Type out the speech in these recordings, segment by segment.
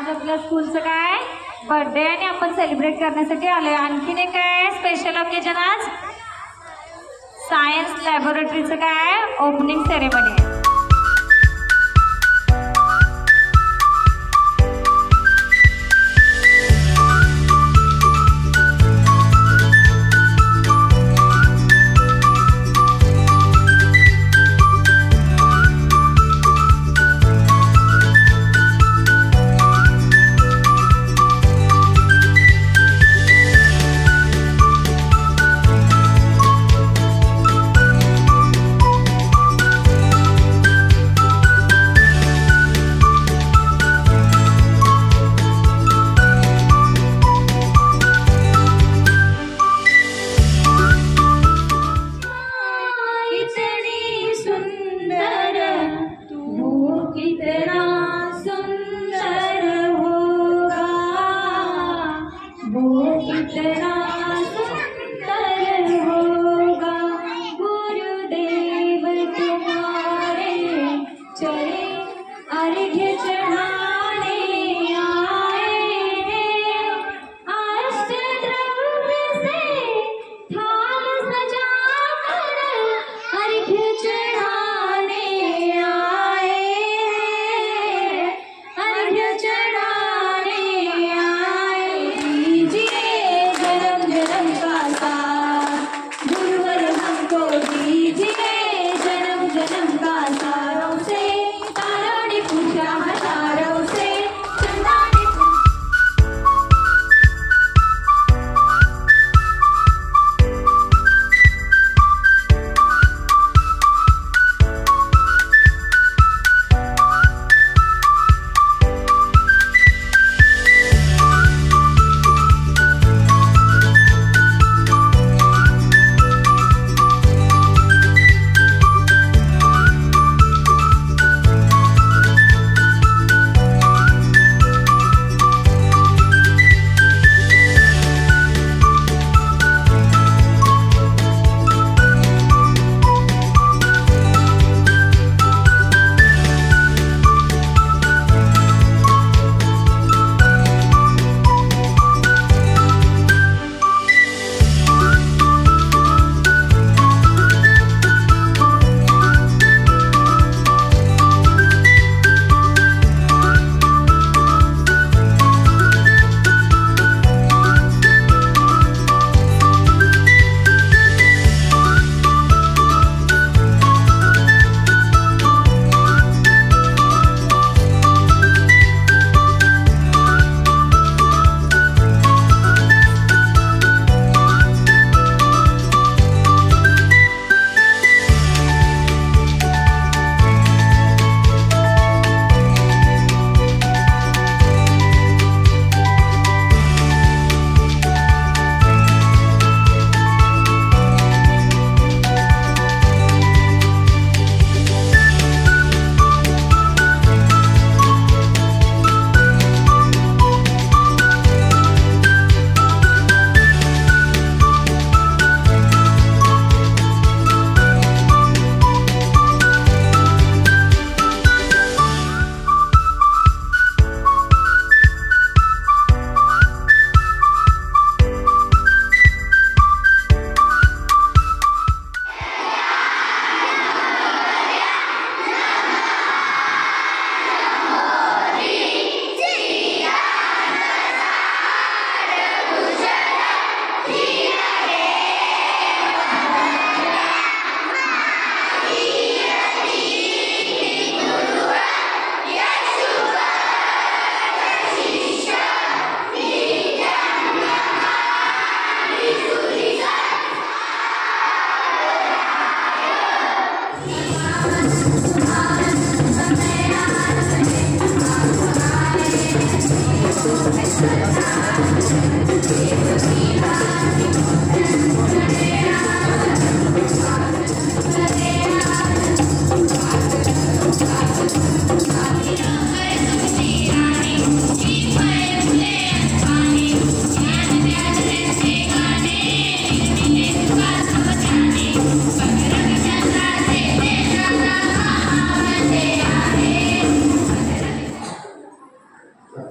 आपल्या स्कूलचं काय बर्थडे आणि आपण सेलिब्रेट करण्यासाठी आलोय। आणखीन एक काय स्पेशल ओकेजन आज सायन्स लॅबोरेटरीचं काय ओपनिंग सेरेमनी आहे।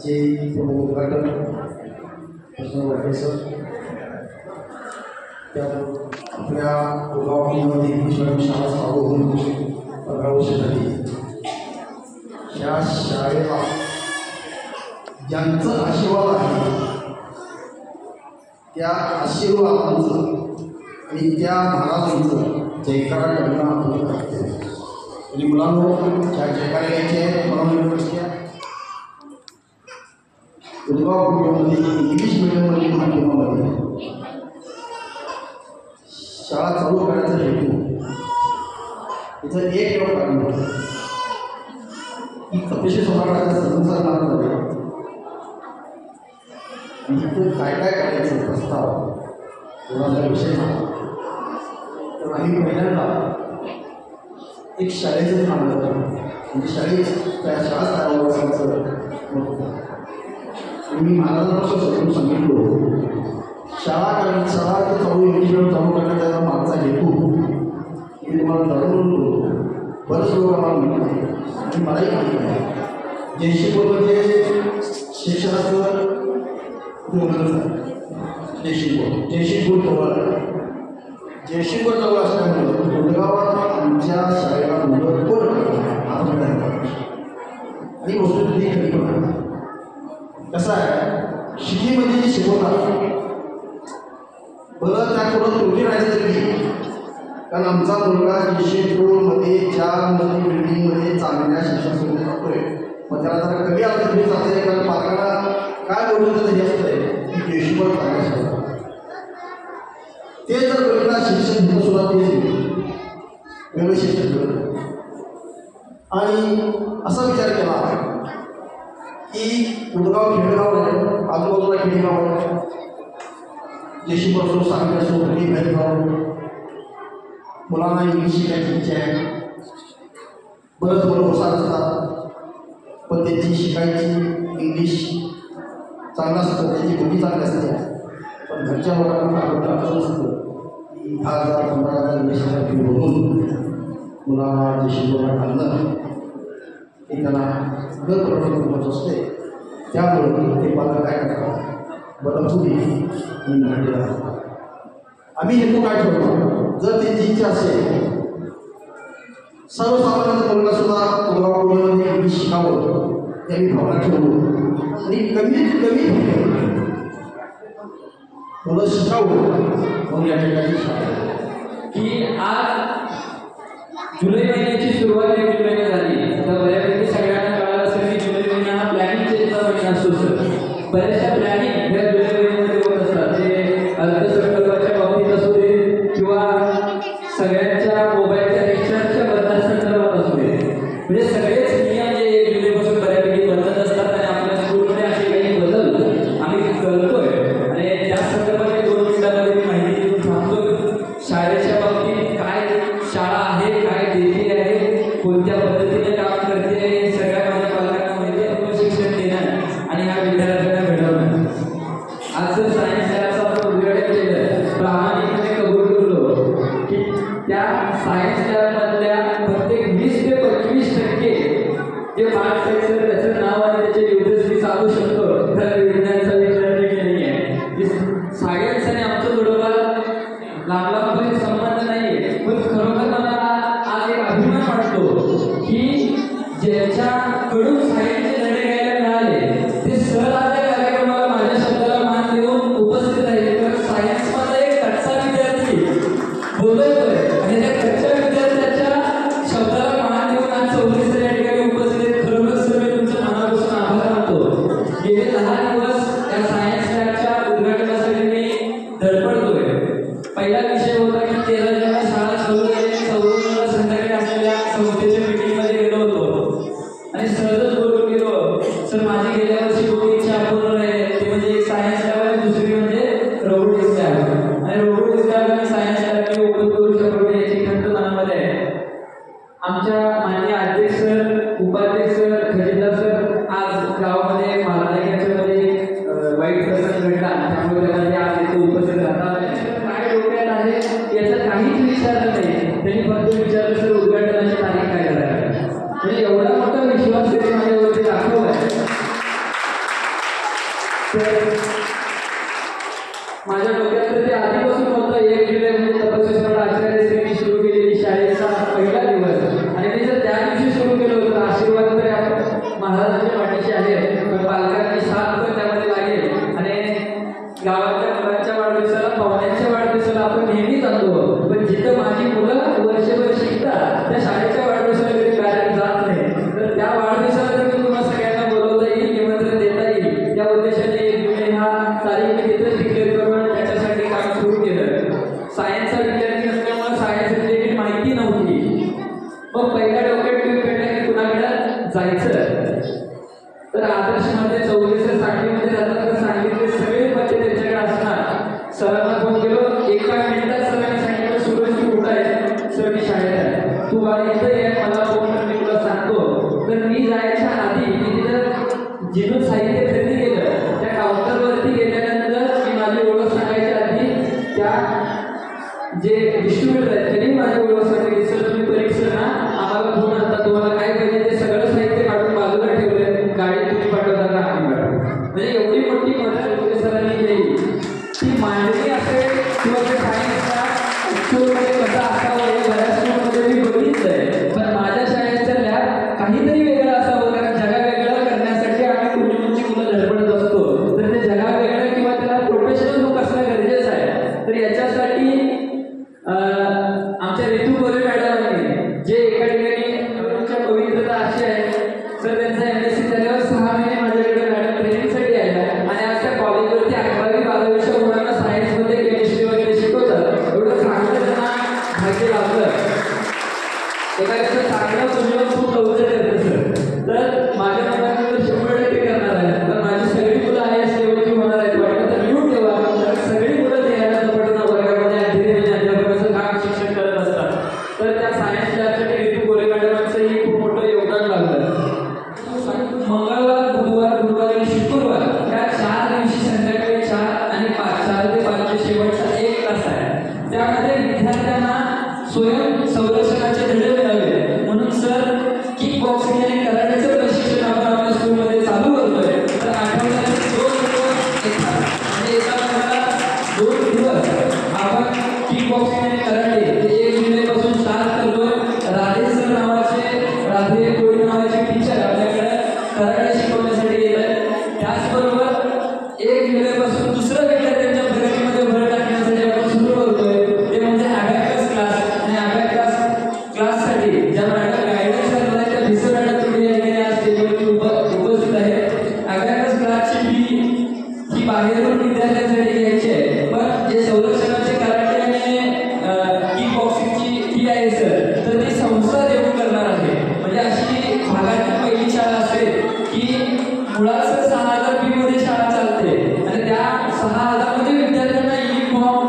आजचे उद्घाटन कृष्ण वाटे सर त्या आपल्या गावामध्ये शाळा चालू होऊन 15 वर्ष झाली. या शाळेला ज्यांचं आशीर्वाद आहे त्या आशीर्वादांचं आणि त्या महाराजांचं जयकारा करणं आपलं कर्तव्य. आणि मुलांनो ज्या जयकारा घ्यायचे मुलांना उदगाव कुटुंबामध्ये इंग्लिश मिडियममध्ये माध्यमामध्ये शाळा चालू करण्याचा हेतू तिचं एक कारण होतं की अतिशय समाजाचा संसार झाला इथं काय काय करायचं प्रस्ताव कोणाचा विषय झाला तर आम्ही पहिल्यांदा एक शाळेचं मांडलं होतं. म्हणजे त्या शाळा तयार व्हायचं मी महाराजांपासून समजून सांगितलो शाळा चालू इंग्लिश मिडियम चालू करण्याचा मागचा हेतू मी तुम्हाला जाणून बरंच लोक आम्हाला माहिती आहे आणि मलाही माहिती आहे. जयशिपूरमध्ये शिक्षणाचं जयशिपूर जवळ असल्यामुळं गुडगावात आमच्या शाळेला मुलं कोण आणि वस्तुस्थिती खरी पण कसं आहे शिटीमध्ये जे शिकवतात बरं त्या थोडं त्रुटी राहायचं तरी कारण आमचा मुलगा जयशिपूरमध्ये ज्या बिल्डिंगमध्ये चांगल्या शिक्षण सुविधा जातोय मग त्याला जरा कमी आलं तरी जाते कारण पालकांना काय बोलून त्याचं हे असतंय की जयशिपूर चांगल्या शिकवतात ते जर वेगळा शिक्षण घेणं सुद्धा तेच वेगळं शिक्षण घेणं आणि असा विचार केला की उदगाव खेडेगाव आहे आजूबाजूला खेडेगाव आहे जयशिपूर सांगली असो घरी भेदगाव मुलांना इंग्लिश शिकायची इच्छा आहे बरंच बरं हुशार असतात पण त्यांची शिकायची इंग्लिश चांगलं असतं त्याची बोली चांगली असते पण घरच्या लोकांना असं नसतं की 10,000 15,000 20,000 फी भरून मुलांना जयशिपूरला घालणं हे त्यांना दर प्रमाणात असते. त्यामुळे ते पालक काय करतात बदलपुरी आणि मराठीला आम्ही हेतू काय ठेवतो जर त्यांची इच्छा असेल सर्वसामान्य मुलगा सुद्धा उदगावमध्ये इंग्लिश शिकावं हे आम्ही भावना ठेवू आणि कमीत कमी मुलं शिकावं म्हणून या ठिकाणी की आज जुलै महिन्याची सुरुवात 1 जुलैला झाली तर बऱ्यापैकी सगळ्यांना कळालं असेल की जुलै महिना हा प्लॅनिंग चेंजचा महिना असतो सर. बऱ्याचशा प्लॅनिंग ह्या जुलै महिन्यामध्ये होत असतात ते अर्थसंकल्पाच्या बाबतीत असू दे किंवा सगळ्यांच्या मोबाईलच्या रिचार्जच्या बदलासंदर्भात असू दे म्हणजे सगळेच नियम जे 1 जुलैपासून बऱ्यापैकी बदलत असतात आणि आपल्या स्कूलमध्ये असे काही बदल आम्ही करतोय आणि त्या संदर्भात 2 मिनिटांमध्ये मी माहिती देऊन थांबतो. शाळेच्या बाबतीत काय शाळा आहे काय देते आहे कोणत्या पद्धतीने काम करते आहे सगळ्या माझ्या पालकांना माहिती आहे. शिक्षण देणं आणि ह्या विद्यार्थ्यांना घडवणं. आज जर सायन्स लॅबचं आपण उद्घाटन केलं प्रामाणिकपणे कबूल करलो की त्या सायन्स लॅबमधल्या प्रत्येक 20 ते 25% जे मार्क्स आहेत सर त्याचं नाव आणि त्याचे युजर्स मी सांगू शकतो तर विज्ञानाचा विचार नाही आहे. सायन्स आणि आमचं थोडंफार लांबपर्यंत संबंध नाही पण खरोखर मला आज एक अभिमान वाटतो की ज्याच्याकडून सायन्सचे धडे घ्यायला मिळाले ते सर आज या कार्यक्रमाला माझ्या शब्दाला मान देऊन उपस्थित राहिले. तर सायन्समधला एक कच्चा विद्यार्थी बोलतोय आणि त्या कच्च्या विद्यार्थ्याच्या शब्दाला मान देऊन आज 34 या ठिकाणी उपस्थित आहेत. खरोखर सर मी तुमच्या मनापासून आभार मानतो. गेले 10 दिवस या सायन्स लॅबच्या उद्घाटनासाठी मी धडपडतोय. पहिला विषय होता की 13 शाळा सुरू झाली 14 संध्याकाळी असलेल्या संस्थेच्या मीटिंगमध्ये गेलो होतो आणि सहजच बोलून गेलो सर माझी गेल्या वर्षी 2 इच्छा अपूर्ण राहिले ते म्हणजे एक सायन्स लॅब आणि दुसरी म्हणजे रोबोटिक्स लॅब आणि रोबोटिक्स लॅब आणि सायन्स लॅब मी ओपन करू शकतो याची खंत मनामध्ये आहे. आमच्या माननीय अध्यक्ष सर उपाध्यक्ष सर खजिनदार सर आज गावामध्ये महाराज याच्यामध्ये वाईट प्रसंग घडला त्यामुळे त्यामध्ये आज इथे उपस्थित राहतात. काय डोक्यात आहे याचं काहीच विचारलं नाही त्यांनी फक्त विचारलं सर उद्घाटनाची तारीख काय करायला म्हणजे एवढा मोठा विश्वास त्यांनी माझ्यावरती दाखवला आहे. मग पहिल्या डोक्यात ट्यूब पेटला की कुणाकडे जायचं. तर आदर्शमध्ये 44 साठीमध्ये जातात तर सांगितले सगळे बच्चे त्यांच्याकडे असणार. सरांना फोन केलो, एका मिनिटात सरांनी सांगितलं सूरज तू कुठं आहे? सर मी शाळेत आहे. तू वारी इथं ये, मला फोन कर, मी तुला सांगतो. तर मी जायच्या आधी मी तिथं जिथून साहित्य खरेदी केलं त्या काउंटरवरती गेल्यानंतर मी माझी ओळख सांगायच्या आधी त्या जे डिस्ट्रीब्युटर आहेत त्यांनी माझी ओळख सांगितली, सर तुम्ही परीक्षण ना आम्हाला फोन आणता, तुम्हाला काय पाहिजे ते सगळं साहित्य काढून बाजूला ठेवलंय, गाडी तुम्ही पाठवता का आम्ही पाठवू. म्हणजे एवढी मोठी मदत सरांनी केली. ती मांडणी असेल किंवा ते सायन्सचा स्कूलमध्ये कसा असावं हे बऱ्याच स्कूलमध्ये मी बघितलंय, पण माझ्या शाळेचं लॅब काहीतरी वेगळं असावं, कारण जगा वेगळं करण्यासाठी आम्ही कुठली मुलं धडपडत असतो. तर ते जगा वेगळं किंवा त्याला प्रोफेशनल लोक असणं गरजेचं आहे. तर याच्यासाठी आमच्या ऋतू गोरे मॅडमांनी जे एका ठिकाणी तुमच्या पवित्रता अशी आहे, सर त्यांचा MSc झाल्यावर 6 महिने माझ्याकडे मॅडम ट्रेनिंगसाठी आल्या आणि आज त्या कॉलेजवरती 11वी 12वीच्या मुलांना सायन्समध्ये केमिस्ट्री वगैरे शिकवतात. एवढं चांगलं त्यांना भाग्य लाभलं. एखाद्याचं चांगलं तुझ्यावर खूप लवकर करतं सर. तर माझ्या मनात 100% करणार आहे. तर माझी सगळी मुलं IAS लेवलची होणार आहेत. वाटलं तर लिहून ठेवा, तर सगळी मुलं तयार पडून वर्गामध्ये अध्यापकाचं काम शिक्षण करत असतात. तर त्या सायन्स लॅबसाठी ऋतू गोरे मॅडमांचंही खूप मोठं योगदान लागलं. मंगळवार, बुधवार, गुरुवार आणि शुक्रवार या 4 दिवशी संध्याकाळी 4 आणि 5, 4 ते 5 शेवटचा 1 तास आहे. त्यामध्ये विद्यार्थ्यांना स्वयं संरक्षणाचे धडे मिळावे म्हणून सर किक बॉक्सिंग आणि कराटेचं प्रशिक्षण आपण आपल्या स्कूलमध्ये चालू करतोय. तर आठवड्यात 2 दिवस येतात म्हणजे एका महिन्याला 2 दिवस आपण किक बॉक्सिंग आणि कराटे ते 1 जुलैपासून स्टार्ट करतोय. राधे सर नावाचे राधे कोळी नावाचे टीचर आपल्याकडे कराटे शिकवण्यासाठी येतात. त्याचबरोबर 1 जुलैपासून दुसरं विद्यार्थ्यांच्या प्रगतीमध्ये भर टाकण्यासाठी आपण सुरू करतोय, ते म्हणजे अबॅकस क्लास. आणि अबॅकस क्लाससाठी ज्या मॅडम गायडन्स करणार आहेत त्या भिसे मॅडम तुम्ही या ठिकाणी आज स्टेजवरती उपस्थित आहेत. अबॅकस क्लासची फी ही बाहेरून विद्यार्थ्यांसाठी घ्यायची आहे, पण जे संरक्षणाचे कराटे आणि किक बॉक्सिंगची फी आहे सर, तर ती संस्था देऊन करणार आहे. म्हणजे अशी भागातील पहिली शाळा असेल की मुळात 6,000 फीमध्ये शाळा चालते आणि त्या 6,000 मध्ये विद्यार्थ्यांना युनिफॉर्म,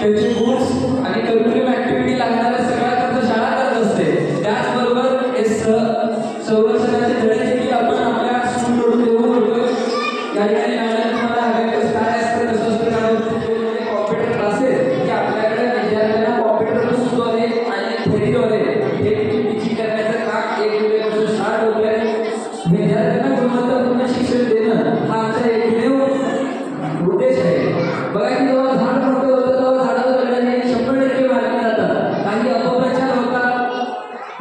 त्यांचे बुक्स आणि करिक्युलम ऍक्टिव्हिटी लागणाऱ्या सगळ्या खर्च शाळा करत असते. त्याचबरोबर हे संरक्षणाचे धडे देखील आपण आपल्या स्कूलकडून देऊन होतो. या ठिकाणी मॅडम तुम्हाला अभ्यास काय असतं कसं असतं कॉम्प्युटर क्लासेस की आपल्याकडे विद्यार्थ्यांना कॉम्प्युटर सुचवणे आणि थेरीद्वारे हे टीचिंग करण्याचं काम 1 जुलैपासून स्टार्ट होत आहे. विद्यार्थ्यांना गुणवत्तापूर्ण शिक्षण देणं हा आमचा एकमेव उद्देश आहे. बघा की जेव्हा झाड मोठं होतं तेव्हा झाडाला जगण्याने 100% मारले जातात. काही अपप्रचार होतात.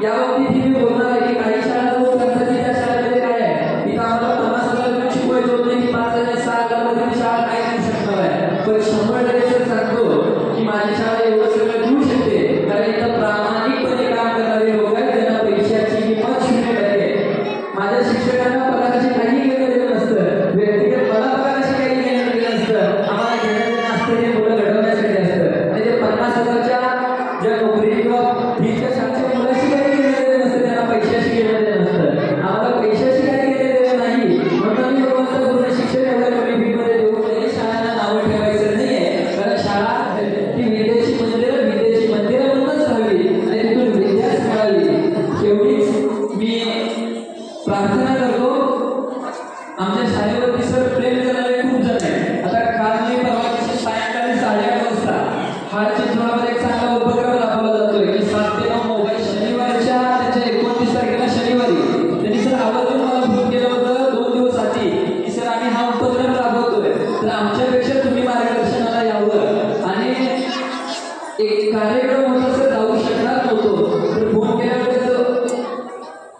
या बाबतीत मी बोलणार आहे की काही शाळा लोक करतात की त्या शाळेमध्ये काय आहे, इथं आम्हाला 50,000 शिकवायचं होत नाही की 5 आणि 6,000 मध्ये शाळा काय देऊ शकणार आहे. पण 100% सांगतो की माझी शाळा एवढं सगळं देऊ शकते, कारण इथं प्रामाणिकपणे काम करणारे लोक आहेत, त्यांना पैशाची किंमत 0%. माझ्या शिक्षकांना पगाराची काही घेणं देणं नसतं, व्यक्तिगत मला पगाराची काही घेणं देणं नसतं. आम्हाला घेणं देणं असतं ते मुलं घडवण्यासाठी असतं. आणि ते 50,000च्या ज्या नोकरी किंवा 20,000च्या मुलाशी काही घेणं देणं नसतं, त्यांना पैशाशी घेणं देणं नसतं. आम्हाला पैशाशी काही घेणं देणं नाही, म्हणून आम्ही गुणवत्तापूर्ण शिक्षण एवढ्या कमी फीमध्ये देऊ नये. शाळांना नावं ठेवायचं नाहीये, कारण शाळा ती विदेशी मंदिरं म्हणूनच राहावी आणि तिथून विद्याच मिळावी एवढीच मी प्रार्थना करतो. आमच्या शाळेवरती सर प्रेम करणारे खूप जण आहेत. आता काल मी परवा दिवशी सायंकाळी 8:30 वाजता हाडचिंचवडमध्ये एक चांगला उपक्रम राबवला जातोय की 7 ते 9 मोबाईल शनिवारच्या त्याच्या 29 तारखेला शनिवारी त्यांनी सर आवर्जून मला फोन केलं होतं 2 दिवस आधी की सर आम्ही हा उपक्रम राबवतोय, तर आमच्यापेक्षा तुम्ही मार्गदर्शनाला यावं. आणि एक कार्यक्रम होता सर, जाऊ शकणार नव्हतो, तर फोन केल्यावर त्याचं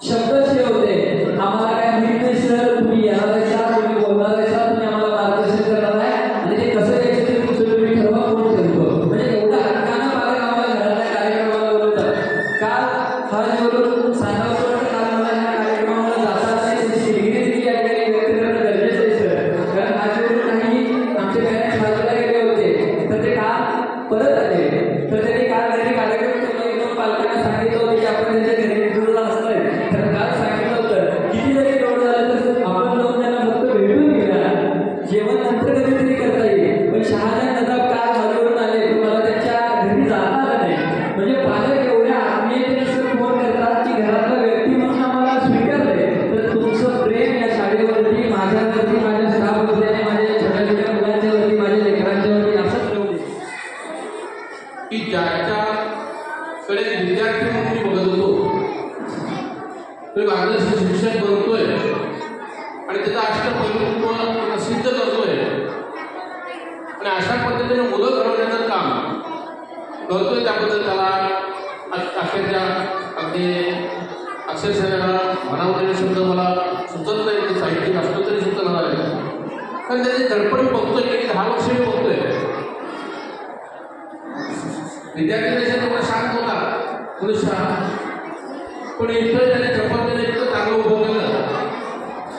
शब्दच हे होते, आम्हाला काय माहित नाही सर, तुम्ही येणार आहे, तुम्ही बोलणार आहे, तुम्ही आम्हाला मार्गदर्शन करणार आहे आणि ते कसं यायचं ते तुमचं तुम्ही ठरवा, कोण ठरवतो. म्हणजे एवढं हक्कानं पालक आम्हाला घरातल्या कार्यक्रमाला बोलवतात. काल हा जेवढं सांगावं वाटतं, काल मला ह्या कार्यक्रमाला जाता नाही त्याची डिग्री देखील या ठिकाणी व्यक्त करणं गरजेचं आहे सर, कारण हा जेवढं काही आमचे पॅरेंट्स बाजूला गेले होते तर ते काल परत आले. तर त्यांनी काल घरी कार्यक्रम केला, एकदम पालकांना सांगितलं होतं की आपण त्यांच्या घरी तो मार्गदर्शक शिक्षक बनतोय आणि त्याचं अष्टपैलुत्व सिद्ध करतोय आणि अशा पद्धतीने मुलं घडवण्याचं काम करतोय. त्याबद्दल त्याला अखेरच्या अगदी अक्षरशः म्हणावलेले शब्द मला सुचत नाही, ते साहित्यिक असतो तरी सुचत नाही, कारण त्याची धडपड बघतोय की 10 वर्ष मी बघतोय. विद्यार्थी देशात एवढा शांत होता मनुष्य, पण इथं त्याने झपाट्याने इतकं चांगलं उभं केलं,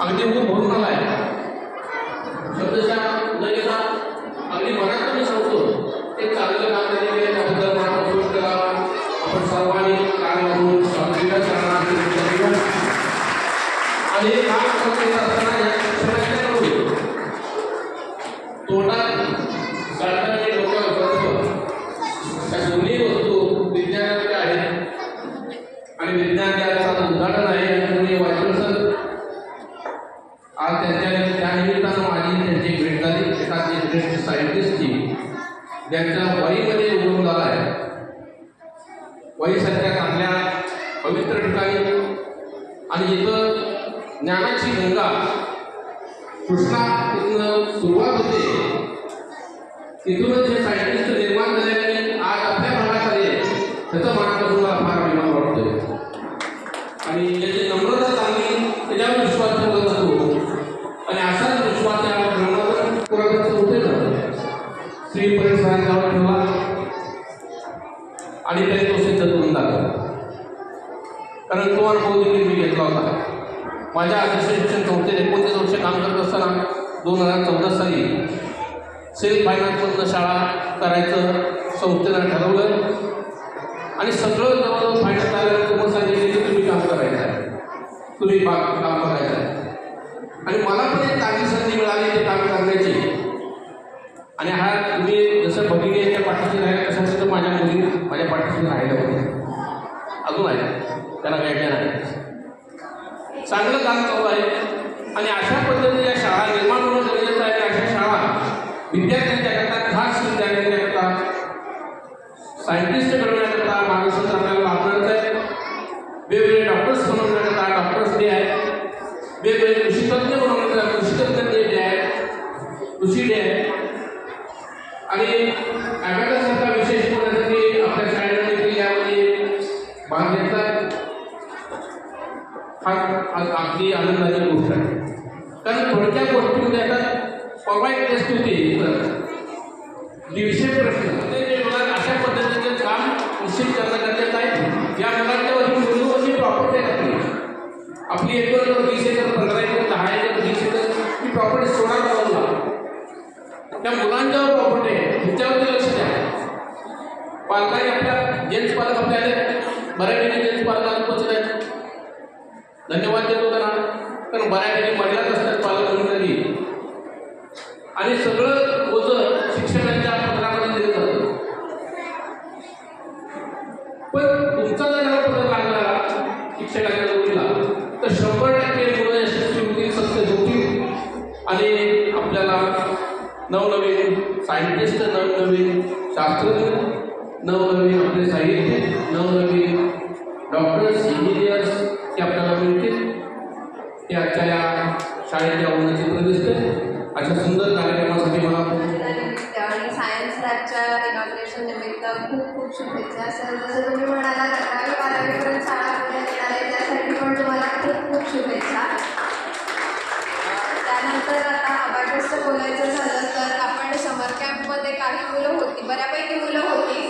अगदी उभं भरून आलाय. शब्दशः न घेता अगदी मनात मी सांगतो एक चांगलं काम त्यांनी केलं, त्याबद्दल मला गोष्ट केला. आपण सर्वांनी काय म्हणून आणि हे काम करत असताना या शिक्षणाकडून तोंडात गाडणारे डोक्यावर करतो. त्या दोन्ही वस्तू विज्ञानाकडे आहेत आणि विज्ञान त्याचं उदाहरण आहे. आणि तुम्ही वाचलं असेल आज त्या निमित्तानं माझी त्यांची भेट झाली. एखादी श्रेष्ठ सायंटिस्टची ज्यांच्या वहीमध्ये उगवून झाला आहे. वहीसारख्या चांगल्या पवित्र ठिकाणी आणि जिथं ज्ञानाची गंगा कृष्णा तिथून सुरुवात होते, तिथूनच हे सायंटिस्ट निर्माण झाल्याने आज आपल्या भागात आले, त्याचा मनापासून मला फार अभिमान वाटतोय. आणि याची नम्रता चांगली, त्याच्यावर विश्वास ठेवला जातो आणि असाच विश्वास या ठेवण्याचं होते ना श्री परिसरांच्यावर ठेवला आणि त्याने तो सिद्ध करून दाखवला. कारण तो अनुभव देखील मी घेतला होता. माझ्या अध्यक्ष शिक्षण संस्थेत 29 वर्ष काम करत असताना 2014 साली सेल्फ फायनान्समधनं शाळा करायचं संस्थेनं ठरवलं आणि सगळं जवळजवळ फायनान्स आल्यानं तुम्हाला सांगितलं की तुम्ही काम करायचं आहे, तुम्ही काम करायचं आहे. आणि मला पण एक चांगली संधी मिळाली ते काम करण्याची. आणि हा तुम्ही जसं भगिनीच्या पाठीशी राहिला तसं तसं माझ्या मुली माझ्या पाठीशी राहिल्या होत्या, अजून आहे, त्याला गाईडलाईन आहे. चांगलं काम चालू आहे आणि अशा पद्धतीच्या शाळा निर्माण होणं गरजेचं आहे. अशा शाळा विद्यार्थ्यांच्याकरता, खास विद्यार्थ्यांच्याकरता, सायंटिस्ट घडवण्याकरता मार्गदर्शन आपल्याला लाभणारच आहे. वेगवेगळे डॉक्टर्स बनवण्याकरता डॉक्टर्स डे आहे, वेगवेगळे कृषीतज्ञ बनवण्याकरता कृषीतज्ञ डे आहे, कृषी डे आहे. आणि ॲबॅकससारखा विशेष होण्यासाठी आपल्या शाळेला देखील यामध्ये भाग घेतला. हा अगदी आनंदाची गोष्ट आहे. कारण थोडक्या गोष्टीमध्ये आता परवा एक टेस्ट होती, 150 प्रश्न ते मुलांना अशा पद्धतीचं काम निश्चित करणं गरजेचं आहे. या मुलांच्या वरती मुलीवरची प्रॉपर्टी आहे आपली 1 acre 20 acre 15 acre 10 acre 20 acre ही प्रॉपर्टी सोडा करायला त्या मुलांच्यावर प्रॉपर्टी आहे, ह्याच्यावरती लक्ष द्या. पालकांनी आपल्या जेंट्स पालक आपल्याला बऱ्यापैकी जेंट्स पालकांना पोचले आहेत, धन्यवाद देतो त्यांना. कारण बऱ्यापैकी महिलाच असतात पालक म्हणून आणि सगळं ओझं शिक्षकांच्या पत्रामध्ये दिलं जातं. पण तुमचा जर पत्र लागला शिक्षकांच्या जोडीला तर 100% मुलं यशस्वी होतील, सक्सेस होतील आणि आपल्याला नवनवीन सायंटिस्ट, नवनवीन शास्त्रज्ञ, नवनवीन आपले साहित्य, नवनवीन डॉक्टर्स, इंजिनियर्स हे आपल्याला मिळतील. ते आजच्या या शाळेच्या चित्र दिसते. अशा सुंदर कार्यक्रमासाठी मला आणि सायन्स लॅबच्या इनॉग्रेशन निमित्त खूप खूप शुभेच्छा. सर जसं तुम्ही म्हणाला 11वी-12वीपर्यंत शाळा पुण्यात येणार आहे त्यासाठी पण तुम्हाला खूप खूप शुभेच्छा. त्यानंतर आता अबॅकसचं बोलायचं झालं तर आपण समर कॅम्पमध्ये काही मुलं होती, बऱ्यापैकी मुलं होती.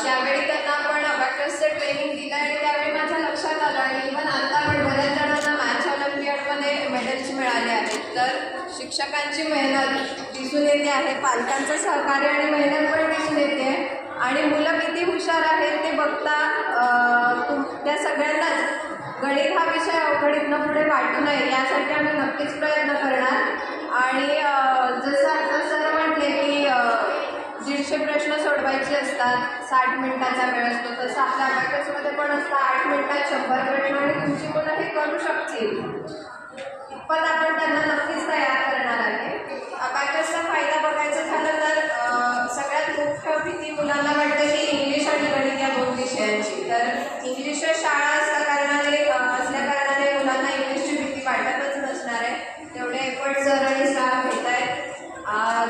त्यावेळी त्यांना आपण अबॅकसचं ट्रेनिंग दिलं आणि त्यावेळी माझ्या लक्षात आलं आणि इव्हन आता पण बऱ्याच जणांना मॅथ्स ऑलिम्पियाडमध्ये मेडल्स मिळाले आहेत. तर शिक्षकांची मेहनत दिसून येते आहे, पालकांचं सहकार्य आणि मेहनत पण दिसून येते आणि मुलं किती हुशार आहेत ते बघता त्या सगळ्यांनाच गणित हा विषय अवघडीतनं पुढे वाटू नये यासाठी आम्ही नक्कीच प्रयत्न करणार. आणि जसं आता सर म्हटले की 150 प्रश्न सोडवायचे असतात, 60 मिनिटाचा वेळ असतो, तसं आपल्या अबॅकसमध्ये पण असतं 8 मिनिटात 100 प्रश्न आणि तुमची मुलं हे करू शकतील पण आपण त्यांना नक्कीच तयार करणार आहे. अबॅकसचा फायदा बघायचा झालं तर सगळ्यात मुख्य भीती मुलांना वाटते की इंग्लिश आणि गणित या 2 विषयांची. तर इंग्लिश शाळा असल्या कारणाने भट सर आणि स्टाफ घेत आहेत.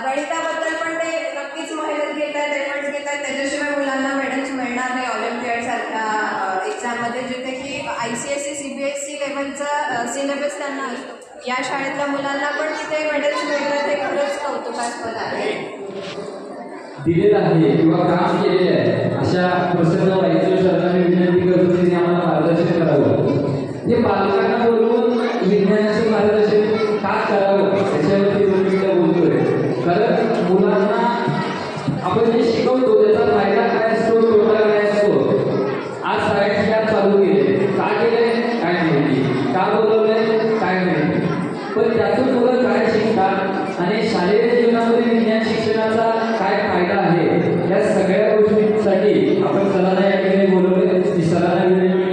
गणिताबद्दल पण ते नक्कीच मेहनत घेत आहेत, एफर्ट्स घेत आहेत. त्याच्याशिवाय मुलांना मेडल्स मिळणार नाही ऑलिम्पियाडसारख्या एक्झाममध्ये, जिथे की ICSE CBSE लेवलचा सिलेबस त्यांना असतो. या शाळेतल्या मुलांना पण तिथे मेडल्स मिळतात, हे खरंच कौतुकास्पद आहे. दिलेलं आहे किंवा काम केलेलं आहे अशा प्रसन्न वाईचं सरांना विनंती करतो की आम्हाला मार्गदर्शन करावं. हे पालकांना बोलवून विज्ञानाचं मार्गदर्शन का करावं याच्यावरती 2 मिनिटं बोलतोय. कारण मुलांना आपण जे शिकवतो त्याचा फायदा काय असतो, तोटा काय असतो. आज सायन्स लॅब चालू केले, का केलंय काय माहिती, का बोलवलंय काय माहिती, पण त्यातून मुलं काय शिकतात आणि शालेय जीवनामध्ये विज्ञान शिक्षणाचा काय फायदा आहे या सगळ्या गोष्टींसाठी आपण सरांना या ठिकाणी बोलवले. सरांना विनंती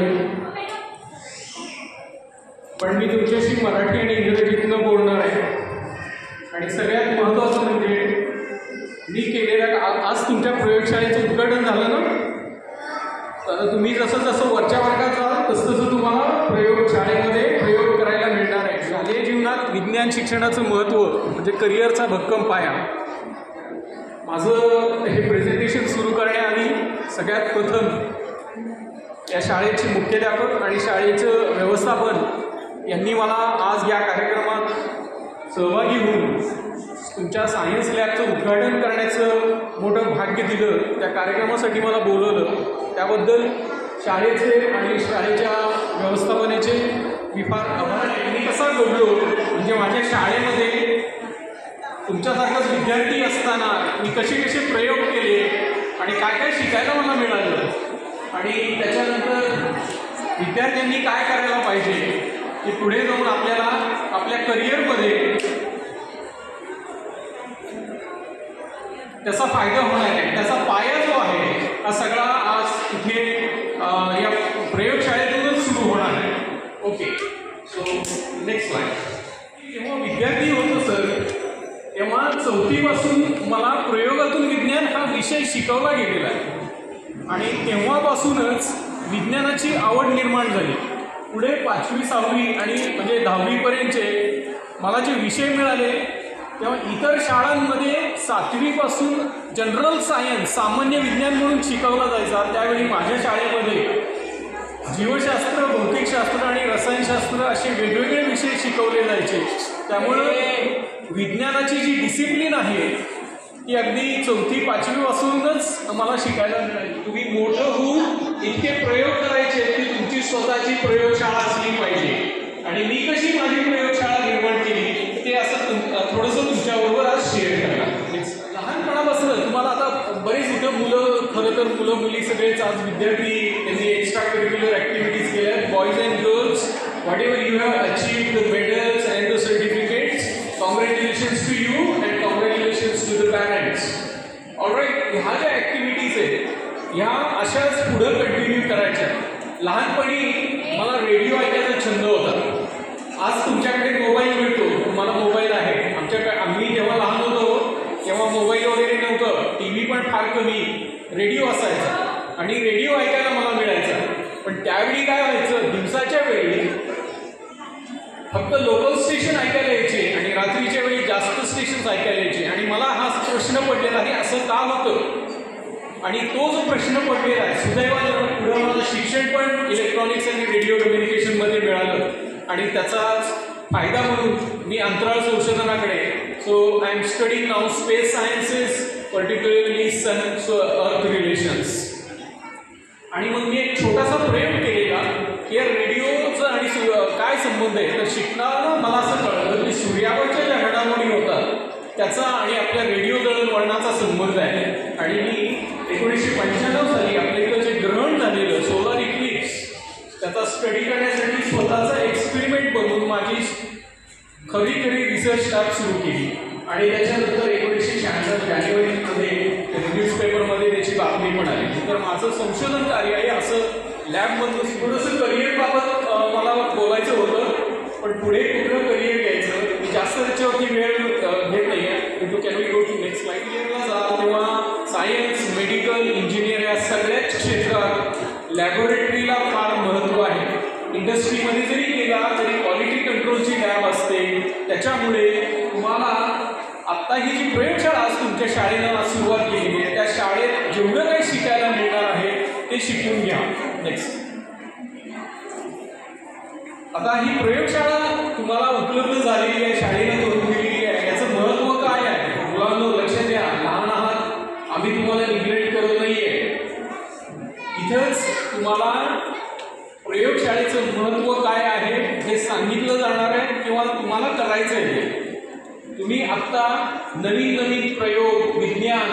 पण मी तुमच्याशी मराठी आणि इंग्रजीतनं बोलणार आहे. आणि सगळ्यात महत्त्वाचं म्हणजे मी केलेल्या आज तुमच्या प्रयोगशाळेचं उद्घाटन झालं ना, तर तुम्ही जसं जसं वरच्या वर्गात जाल तसं तुम्हाला प्रयोगशाळेमध्ये प्रयोग करायला मिळणार आहे. शालेय जीवनात विज्ञान शिक्षणाचं महत्त्व म्हणजे करिअरचा भक्कम पाया. माझं हे प्रेझेंटेशन सुरू करण्याआधी सगळ्यात प्रथम या शाळेचे मुख्याध्यापक आणि शाळेचं व्यवस्थापन यांनी मला आज या कार्यक्रमात सहभागी होऊन तुमच्या सायन्स लॅबचं उद्घाटन करण्याचं मोठं भाग्य दिलं. त्या कार्यक्रमासाठी मला बोलवलं, त्याबद्दल शाळेचे आणि शाळेच्या व्यवस्थापनेचे मी फार आभार आहे. मी कसा घडलो म्हणजे माझ्या शाळेमध्ये तुमच्यासारखाच विद्यार्थी असताना मी कसे प्रयोग केले आणि काय काय शिकायला मला मिळालं आणि त्याच्यानंतर विद्यार्थ्यांनी काय करायला पाहिजे की पुढे जाऊन आपल्याला आपल्या करिअरमध्ये त्याचा फायदा होणार आहे, त्याचा पाया जो आहे हा सगळा आज इथे या प्रयोगशाळेतूनच सुरू होणार आहे. Okay, so next slide. जेव्हा विद्यार्थी होतो सर तेव्हा 4थीपासून मला प्रयोगातून विज्ञान हा विषय शिकवला गेलेला आहे आणि तेव्हापासूनच विज्ञानाची आवड निर्माण झाली. पुढे 5वी 6वी आणि म्हणजे 10वीपर्यंतचे मला जे विषय मिळाले तेव्हा इतर शाळांमध्ये 7वीपासून जनरल सायन्स सामान्य विज्ञान म्हणून शिकवला जायचा. त्यावेळी माझ्या शाळेमध्ये जीवशास्त्र, भौतिकशास्त्र आणि रसायनशास्त्र असे वेगवेगळे विषय शिकवले जायचे. त्यामुळे विज्ञानाची जी डिसिप्लिन आहे ती अगदी 4थी 5वीपासूनच आम्हाला शिकायला मिळाली. तुम्ही मोठं होऊन इतके प्रयोग करायचे की तुमची स्वतःची प्रयोगशाळा असली पाहिजे आणि मी कशी माझी प्रयोगशाळा निर्माण केली ते असं थोडंसं तुमच्याबरोबर आज शेअर करा. लहानपणापासून तुम्हाला आता बरेच इथं मुलं, खरं तर मुलं मुली सगळेच आज विद्यार्थी त्यांनी एक्स्ट्रा करिक्युलर ॲक्टिव्हिटीज केल्या. Boys and girls, whatever you have achieved the medals and the certificates, congratulations to you and congratulations to the parents. Alright, ह्या ज्या ॲक्टिव्हिटीज आहेत ह्या अशाच पुढं कंटिन्यू करायच्या. लहानपणी मला रेडिओ ऐकायचा छंद होता. आज तुमच्याकडे मोबाईल मिळतो, तुम्हाला मोबाईल आहे. आम्ही जेव्हा लहान होतो तेव्हा मोबाईल वगैरे नव्हतं, TV पण फार कमी, रेडिओ असायचा आणि रेडिओ ऐकायला मला मिळायचा. पण त्यावेळी काय व्हायचं, दिवसाच्या वेळी फक्त लोकल स्टेशन ऐकायला यायचे आणि रात्रीच्या वेळी जास्त स्टेशन्स ऐकायला यायचे. आणि मला हा प्रश्न पडलेला आहे असं का होतं आणि तो जो प्रश्न पडलेला आहे सुदैवानं पुढं मला शिक्षण पण इलेक्ट्रॉनिक्स आणि रेडिओ कम्युनिकेशनमध्ये मिळालं आणि त्याचाच फायदा म्हणून मी अंतराळ संशोधनाकडे, so I am studying now space sciences, particularly sun earth relations. आणि मग मी एक छोटासा प्रयोग केलेला की या रेडिओचं आणि काय संबंध आहे. तर शिकताना मला असं कळलं की सूर्यावरच्या ज्या घडामोडी होतात त्याचा आणि आपल्या रेडिओ दळणवळणाचा संबंध आहे. आणि मी 1995 साली आपल्या इथं जे ग्रहण झालेलं सोलार इक्लिप्स त्याचा स्टडी करण्यासाठी स्वतःचा एक्सपेरिमेंट बनवून माझी खरी रिसर्च लॅब सुरू केली. आणि त्याच्यानंतर 1996 जानेवारीमध्ये न्यूजपेपरमध्ये त्याची बातमी पण आली. तर माझं संशोधन कार्य आहे असं लॅबमधून थोडंसं करिअरबाबत मला बोलायचं होतं, पण पुढे कुठलं करिअर घ्यायचं मी जास्त त्याच्यावरती वेळ घेत नाही आहे. Can we go to next slide. इयरला जा तेव्हा सायन्स, मेडिकल, इंजिनियर या सगळ्याच क्षेत्रात लॅबोरेटरीला फार महत्त्व आहे. इंडस्ट्रीमध्ये जरी गेला तरी क्वालिटी कंट्रोलची लॅब असते, त्याच्यामुळे तुम्हाला आत्ता ही जी प्रयोगशाळा आज तुमच्या शाळेनं आज सुरुवात केली आहे त्या शाळेत जेवढं काही शिकायला मिळणार आहे ते शिकून घ्या. नेक्स्ट. आता ही प्रयोगशाळा तुम्हाला उपलब्ध झालेली आहे, शाळेनं करून दिलेली आहे. याचं महत्त्व काय आहे मुलांनो लक्ष द्या. लहान आहात, आम्ही तुम्हाला निग्लेक्ट करत नाहीये. इथंच तुम्हाला प्रयोगशाळेचं महत्त्व काय आहे हे सांगितलं जाणार आहे किंवा तुम्हाला करायचं आहे. तुम्ही आत्ता नवीन नवीन प्रयोग, विज्ञान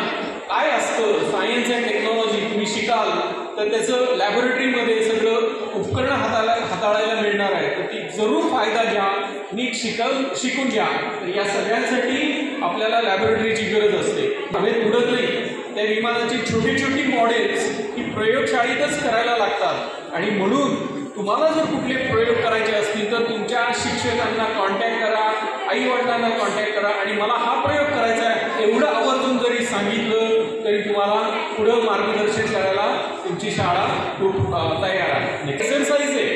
काय असतं, सायन्स अँड टेक्नॉलॉजी तुम्ही शिकाल तर त्याचं लॅबोरेटरीमध्ये सगळं उपकरणं हाताळायला मिळणार आहे. तर ती जरूर फायदा घ्या, नीट शिकून घ्या. तर या सगळ्यांसाठी आपल्याला लॅबोरेटरीची गरज असते. हवेत उडत नाही. त्या विमानाची छोटी छोटी मॉडेल्स ही प्रयोगशाळेतच करायला लागतात आणि म्हणून तुम्हाला जर कुठले प्रयोग करायचे असतील तर तुमच्या शिक्षकांना कॉन्टॅक्ट करा, आई वडिलांना कॉन्टॅक्ट करा आणि मला हा प्रयोग करायचा आहे एवढं आवर्जून जरी सांगितलं तरी तुम्हाला पुढं मार्गदर्शन करायला तुमची शाळा खूप तयार आहे. एक्सरसाइज आहे.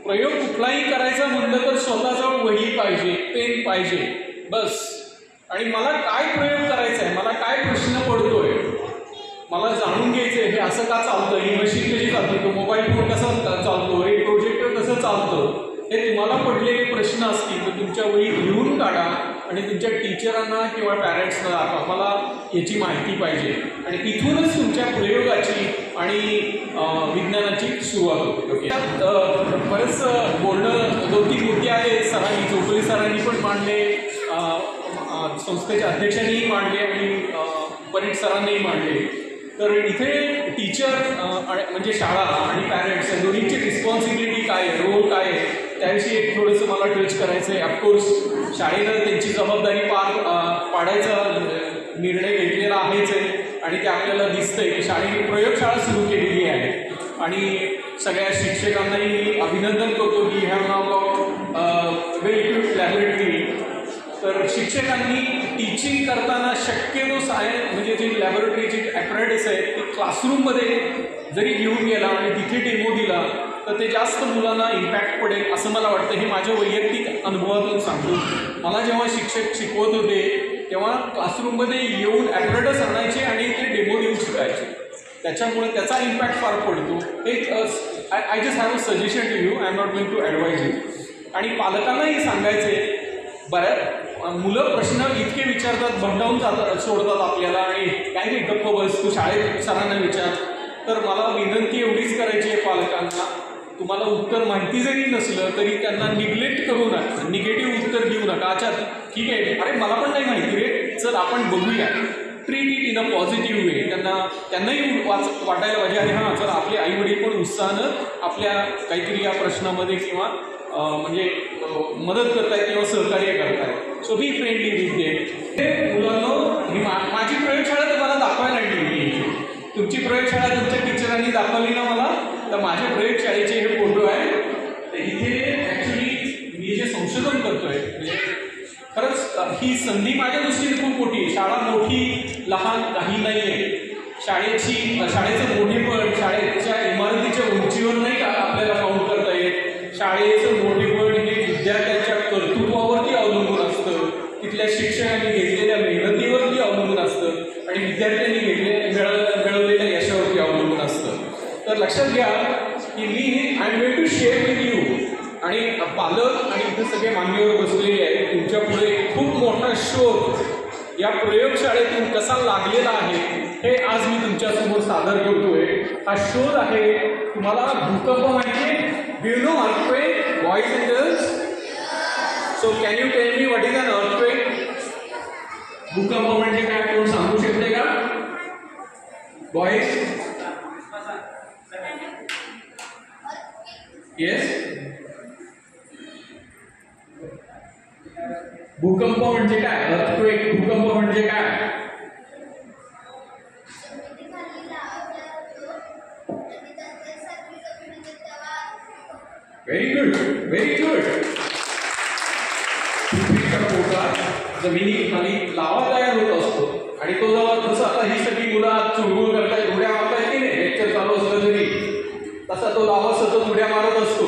प्रयोग कुठलाही करायचा म्हणलं तर स्वतःजवळ वही पाहिजे, पेन पाहिजे, बस. आणि मला काय प्रयोग करायचा आहे, मला काय प्रश्न पडतोय, मला जाणून घ्यायचं आहे हे असं का चालतं, ही मशीन कशी चालते, तो मोबाईल फोन कसा चालतो, हे प्रोजेक्टर कसं चालतं, हे तुम्हाला पडलेले प्रश्न असतील तर तुमच्या वही लिहून काढा आणि तुमच्या टीचरांना किंवा पॅरेंट्सना दाखवा, मला याची माहिती पाहिजे. आणि इथूनच तुमच्या प्रयोगाची आणि विज्ञानाची सुरुवात होते. ओके. बरंच बोलणं 2-3 मुद्दे आले सरांनी, चौगुले सरांनी पण मांडले, संस्थेच्या अध्यक्षांनीही मांडले आणि परीट सरांनीही मांडले. तर इथे टीचर म्हणजे शाळा आणि पॅरेंट्स या दोन्हीची रिस्पॉन्सिबिलिटी काय आहे, रोल काय आहे त्याविषयी एक थोडंसं मला टच करायचं आहे. ऑफकोर्स शाळेनं त्यांची जबाबदारी पाडायचा निर्णय घेतलेला आहेच आहे आणि ते आपल्याला दिसतंय की शाळेने प्रयोगशाळा सुरू केलेली आहे आणि सगळ्या शिक्षकांनाही मी अभिनंदन करतो की have now well equipped laboratory. तर शिक्षकांनी टीचिंग करताना शक्यतो सायन्स म्हणजे जी लॅबोरेटरीची ॲपरेटस आहे ती क्लासरूममध्ये जरी घेऊन गेला आणि तिथे डेमो दिला तर ते जास्त मुलांना इम्पॅक्ट पडेल असं मला वाटतं. हे माझ्या वैयक्तिक अनुभवातून सांगतो. मला जेव्हा शिक्षक शिकवत होते तेव्हा क्लासरूममध्ये येऊन ॲपरेटस आणायचे आणि ते डेमो देऊन शिकायचे. त्याच्यामुळे त्याचा इम्पॅक्ट फार पडतो. एक I just have a suggestion to you, I am not going to advise you. आणि पालकांनाही सांगायचे, बऱ्याच मुलं प्रश्न इतके विचारतात, भंडावून सोडतात आपल्याला आणि काय नाही गप्प बस तू शाळेत सरांना विचार. तर मला विनंती एवढीच करायची आहे पालकांना, तुम्हाला उत्तर माहिती जरी नसलं तरी त्यांना निग्लेक्ट करू नका, निगेटिव्ह उत्तर देऊ नका. अच्छा ठीक आहे, अरे मला पण नाही माहिती रे, चल आपण बघूया. Treat it in a positive way. त्यांनाही वाटायला पाहिजे अरे हां चल आपले आई वडील पण उत्साहानं आपल्या काहीतरी या प्रश्नामध्ये किंवा म्हणजे मदत करतायत किंवा सहकार्य करतायत. So be friendly with them. हे मुलांनो माझी प्रयोगशाळा तुम्हाला दाखवायला लागली. तुमची प्रयोगशाळा तुमच्या टीचरांनी दाखवली ना मला, तर माझ्या प्रयोगशाळेचे हे फोटो आहे. तर इथे ॲक्च्युली मी जे संशोधन करतोय म्हणजे खरंच ही संधी माझ्या दृष्टीने खूप मोठी आहे. शाळा मोठी लहान काही नाही आहे. शाळेचं मोठेपण शाळेच्या इमारतीच्या उंचीवर नाही का आपल्याला काउंट करता येत. शाळेचं मोठेपण हे विद्यार्थ्यांच्या कर्तृत्वावरती अवलंबून असतं, तिथल्या शिक्षकांनी घेतलेल्या मेहनतीवरती अवलंबून असतं आणि विद्यार्थ्यांनी मिळवलेल्या यशावरती अवलंबून असतं. तर लक्षात घ्या की मी हे I am going to share with you. आणि पालक आणि इथे सगळे मान्यवर बसलेले आहेत, तुमच्या पुढे खूप मोठा शोध या प्रयोगशाळेतून कसा लागलेला आहे हे आज मी तुमच्यासमोर सादर करतोय. हा शोध आहे, तुम्हाला भूकंप माहिती आहे? Do you know earthquake, boys and girls? So can you tell me what is an earthquake? भूकंप म्हणजे काय कोण सांगू शकते का? Boys? Yes? भूकंप म्हणजे काय? earthquake भूकंप म्हणजे काय? Very good, very good. पृथ्वीच्या पोटात जमिनीखाली लावा तयार होत असतो आणि तो जेव्हा जसं आता ही सगळी मुलं चुळबुळ करतायत, उड्या मारतायत की नाही, लेक्चर चालू असलं तरी तसा तो लावा सतत उड्या मारत असतो.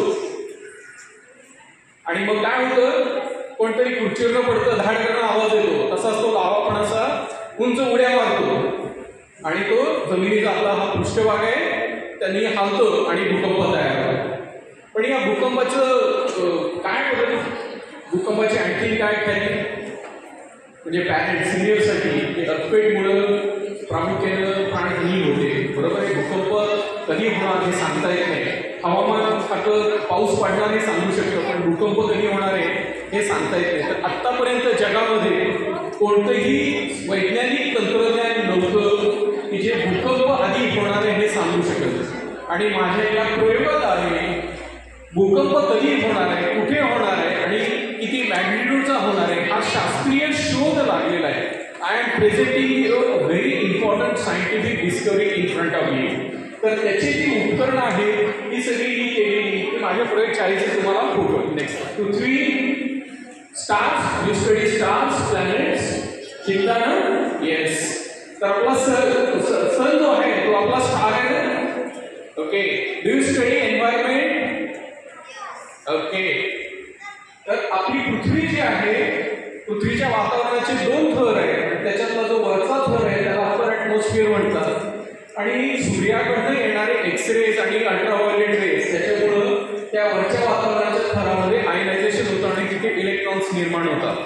आणि मग काय होतं, कोणतरी खुर्चीवरनं पडतं, धाडकन आवाज येतो, तसाच तो लावा पण असा उंच उड्या मारतो आणि तो जमिनीचा आपला हा पृष्ठभाग आहे त्यांनी हालतो आणि भूकंप तयार होतो. पण या भूकंपाचं काय बदल, भूकंपाची आणखी काय खाली म्हणजे पॅरेंट सिनियरसाठी अर्थक्वेकमुळं प्रामुख्यानं प्राणहानी होते. बरोबर आहे, भूकंप कधी होणार हे सांगता येत नाही. हवामान खातं पाऊस पडणार हे सांगू शकतं, पण भूकंप कधी होणार आहे हे सांगता येत नाही. तर आत्तापर्यंत जगामध्ये कोणतंही वैज्ञानिक तंत्रज्ञान नव्हतं की जे भूकंप आधी होणार आहे हे सांगू शकत. आणि माझ्या या प्रयोगाद्वारे भूकंप कधी होणार आहे, कुठे होणार आहे आणि किती मॅग्निट्यूडचा होणार आहे हा शास्त्रीय शोध लागलेला आहे. I am presenting a very important scientific discovery in front of you. तर त्याची जी उपकरणं आहेत ही सगळी मी केलेली माझ्या प्रयोगशाळेचे तुम्हाला फोटो. नेक्स्ट, पृथ्वी, stars, you study stars, planets, चिंता ना? येस. तर आपला सन जो आहे तो आपला स्टार आहे ना. Okay. Do you study environment? Okay. तर आपली पृथ्वी जी आहे, पृथ्वीच्या वातावरणाचे 2 थर आहेत. त्याच्यातला जो वरचा थर आहे त्याला अपर ॲटमॉस्फिअर म्हणतात. आणि सूर्याकडनं येणारे एक्सरेज आणि अल्ट्राव्हायोलेट रेज त्याच्यामुळं त्या वरच्या वातावरणाच्या थरामध्ये आयनायझेशन होतं आणि तिथे इलेक्ट्रॉन्स निर्माण होतात.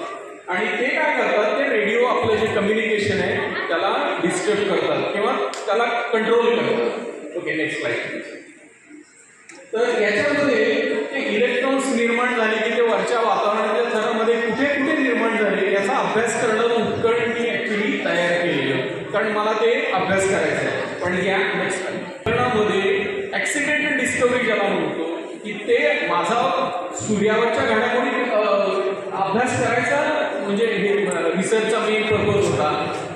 आणि ते काय करतात, ते रेडिओ आपलं जे कम्युनिकेशन आहे त्याला डिस्टर्ब करतात किंवा त्याला कंट्रोल करतात. Okay, next slide. तर याच्यामध्ये ते इलेक्ट्रॉन्स निर्माण झाले की ते वरच्या वातावरणाच्या थरामध्ये कुठे कुठे निर्माण झाले याचा अभ्यास करणारं उपकरण मी ऍक्च्युली तयार केलेलं, कारण मला ते अभ्यास करायचा आहे. पण या नेक्स्ट उपकरणामध्ये ऍक्सिडेंटल डिस्कवरी ज्याला म्हणतो की ते माझा सूर्यावरच्या घडामोडी अभ्यास करायचा म्हणजे रिसर्चचा मेन पर्पज होता.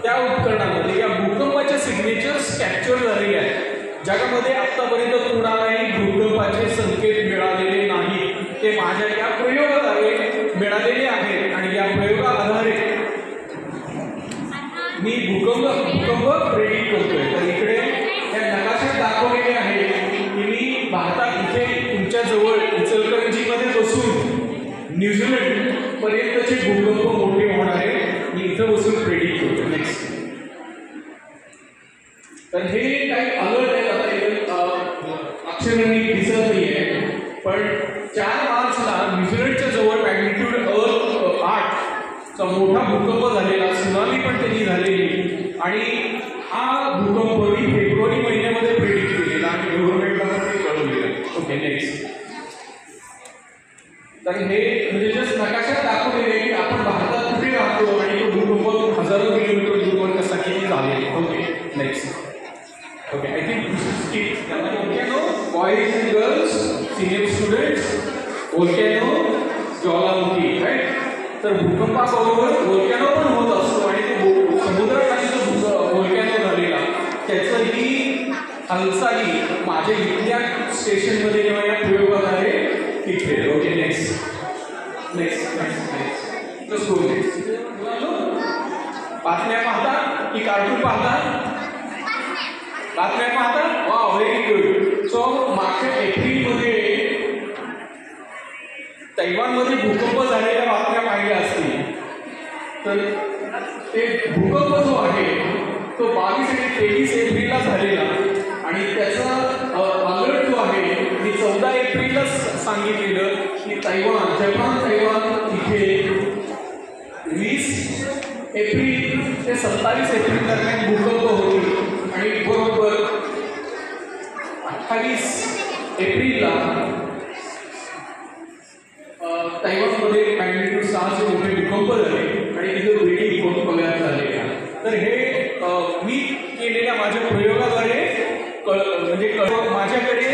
त्या उपकरणामध्ये या भूकंपाच्या सिग्नेचर्स कॅप्चर झालेले आहेत. जगामध्ये आतापर्यंत कुणालाही भूकंपाचे संकेत मिळालेले नाही, ते माझ्या या प्रयोगाद्वारे मिळालेले आहेत. आणि या प्रयोगाआधारे मी भूकंप प्रेडिक्ट करतोय. तर इकडे या नकाशात दाखवलेले आहे की मी भारतात इथे तुमच्या जवळ इचलकरंजीमध्ये बसून न्यूझीलंड पर्यंतचे भूकंप मोठे होणार आहे मी इथं बसून प्रेडिक्ट करतो. नेक्स्ट. तर हे काही अलर्ट आहे, अक्षरांनी दिसत नाही आहे. पण 4 मार्चला न्यूझीलंडच्या जवळ मॅग्निट्यूड 8चा मोठा भूकंप झालेला, सुनामी पण त्यांनी झालेली. आणि हा भूकंप मी फेब्रुवारी महिन्यामध्ये प्रेडिक्ट केलेला आणि गव्हर्नमेंटला पण ते कळवलेलं. Okay, next. तर हे म्हणजे जस्ट नकाशात दाखवलेले आहे की आपण भारतात कुठे राहतो आणि तो भूकंप हजारो किलोमीटर दूरवर कसा किती झाले. Okay, next. Okay, I think we should skip volcano, boys and girls, senior students, volcano, Jwalamukhi, right? तर भूकंपाबरोबर volcano पण होत असतो आणि तो समुद्राखाली जो volcano झालेला त्याचंही हालचाली माझ्या विज्ञान स्टेशनमध्ये किंवा या प्रयोगाद्वारे टिकले. Okay, next next next next just go next. बातम्या पाहता की कार्टून पाहता? बातम्या पाहता? वा, व्हेरी गुड. सो मागच्या एप्रिलमध्ये तैवानमध्ये भूकंप झालेल्या बातम्या पाहिल्या असतील. तर ते भूकंप जो आहे तो 22 आणि 23 एप्रिलला झालेला आणि त्याचा अलर्ट जो आहे मी 14 एप्रिललाच सांगितलेलं की जपान तैवान इथे 20 एप्रिल ते 27 एप्रिल दरम्यान भूकंप होते. आणि बरोबर 28 एप्रिलला तैवानमध्ये मॅग्निट्यूड 6चे मोठे भूकंप झाले आणि तिथे ब्रिटिश भूकंप झाले. तर हे मी केलेल्या माझ्या प्रयोगाद्वारे म्हणजे माझ्याकडे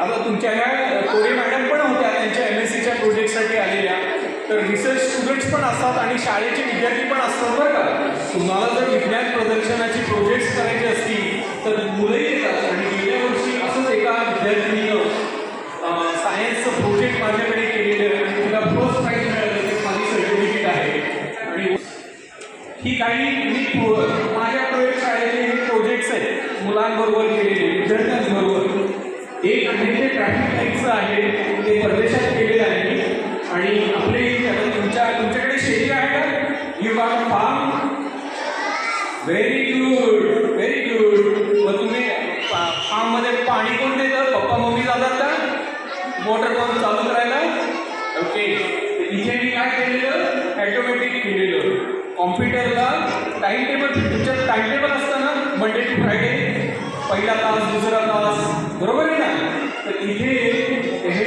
आता तुमच्या ह्या कोरे मॅडम पण होत्या, त्यांच्या MSCच्या प्रोजेक्टसाठी आलेल्या. तर रिसर्च स्टुडंट्स पण असतात आणि शाळेचे विद्यार्थी पण असतात बरं का. तुम्हाला जर विज्ञान प्रदर्शनाची प्रोजेक्ट्स करायचे असतील तर मुलंही येतात. आणि गेल्या वर्षी असंच एका विद्यार्थ्यांनी सायन्सचं प्रोजेक्ट माझ्याकडे केलेलं आणि तिला फर्स्ट प्राईज मिळालं, ते माझी सर्टिफिकेट आहे. आणि ही काही मी माझ्या प्रयोगशाळेचे हे प्रोजेक्ट्स आहेत मुलांबरोबर केलेले, विद्यार्थ्यांबरोबर. एक आहे ते ट्रॅफिक लाईटचं आहे, ते परदेशात केलेलं आहे. आणि आपले तुमच्या मोटर पंप चालू करायला. ओके, इथे मी काय केलेलं, ऑटोमॅटिक केलेलं. कॉम्प्युटरला टाइम टेबल, तुमच्यात टाइम टेबल असतं ना, मंडे टू फ्रायडे, पहिला तास, दुसरा तास, बरोबर आहे ना. तर इथे हे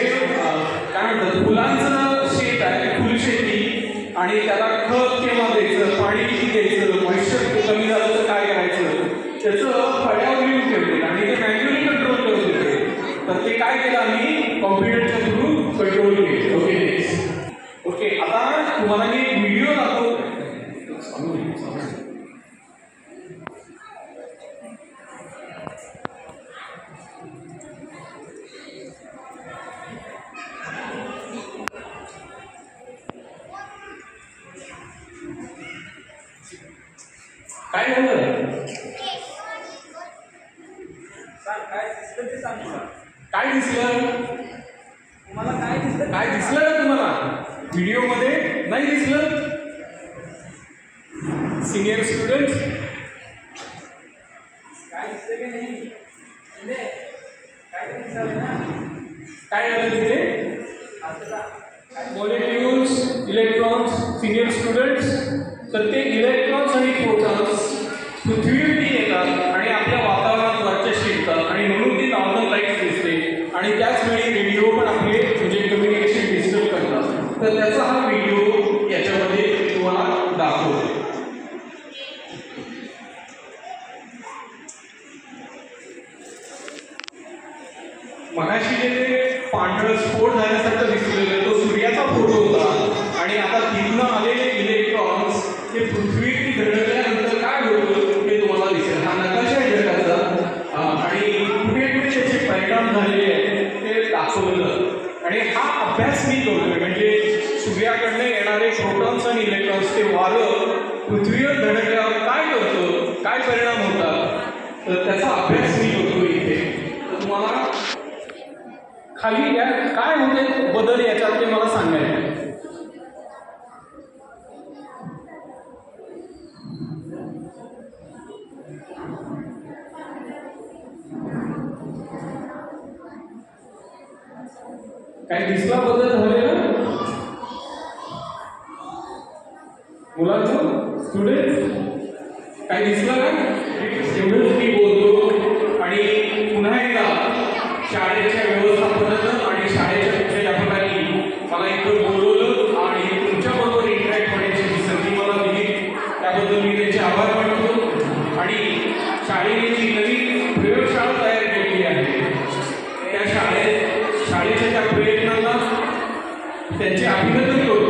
काय म्हणतात, फुलांचं शेत आहे, फुलशेती, आणि त्याला खत केव्हा द्यायचं, पाणी किती द्यायचं, मॉइश्चर कमी झालं तर काय करायचं, त्याचं फळ्यावर लिहून ठेवले आणि ते मॅन्युअली कंट्रोल करत होते. तर ते काय केलं आम्ही, कॉम्प्युटरच्या थ्रू कंट्रोल केले. Okay, okay. आता तुम्हाला मी व्हिडिओ दाखवतो. काय झालं, काय दिसलं तुम्हाला, काय दिसलं ना तुम्हाला व्हिडिओ मध्ये, नाही दिसलं. सिनियर स्टुडंट काय झालं तिथे, मॉलिक्युल्स, इलेक्ट्रॉन्स, सिनियर स्टुडंट्स. तर ते इलेक्ट्रॉन्स आणि प्रोटॉन्स पृथ्वीवरती येतात आणि आपल्या वातावरणात वरच्या शिरतात आणि म्हणून ती नॉर्मल लाईट दिसते आणि त्याच वेळी रेडिओ पण आपले म्हणजे कम्युनिकेशन डिस्टर्ब करतात. तर त्याचा हा व्हिडिओ याच्यामध्ये तुम्हाला दाखवतो. मगाशी जे पांढरं स्फोट झाल्यासारखं दिसलेलं तो सूर्याचा फोटो होता आणि आता तिथनं आलेले इलेक्ट्रॉन्स हे पृथ्वीवरती धडकल्यानंतर काय होतं हे तुम्हाला दिसेल. हा नकाशा आहे जगाचा आणि कुठे कुठे त्याचे परिणाम झालेले आहेत ते दाखवलं आणि हा अभ्यास मी करतोय. म्हणजे सूर्याकडनं येणारे प्रोटॉन्स आणि इलेक्ट्रॉन्स ते वारं पृथ्वीवर धडकल्यावर काय करतं, काय परिणाम होतात, तर त्याचा अभ्यास मी करतोय इथे. तर तुम्हाला खाली या काय होते बदल याच्यात ते मला सांगायचं. काय दिसला बदल झालेला मुलांचं, स्टुडंट काय दिसला का? एवढंच मी बोलतो आणि पुन्हा एकदा शाळेच्या व्यवस्थापनानं आणि शाळेच्या मुख्याध्यापकांनी मला इथं बोलवलं आणि तुमच्याबरोबर इंटरॅक्ट होण्याची जी संधी मला दिली त्याबद्दल मी त्यांचे आभार मानतो. आणि शाळेने जी नवीन प्रयोगशाळा तयार केलेली आहे त्या शाळेच्या त्या प्रयत्नांना त्यांचे अभिनंदन करतो.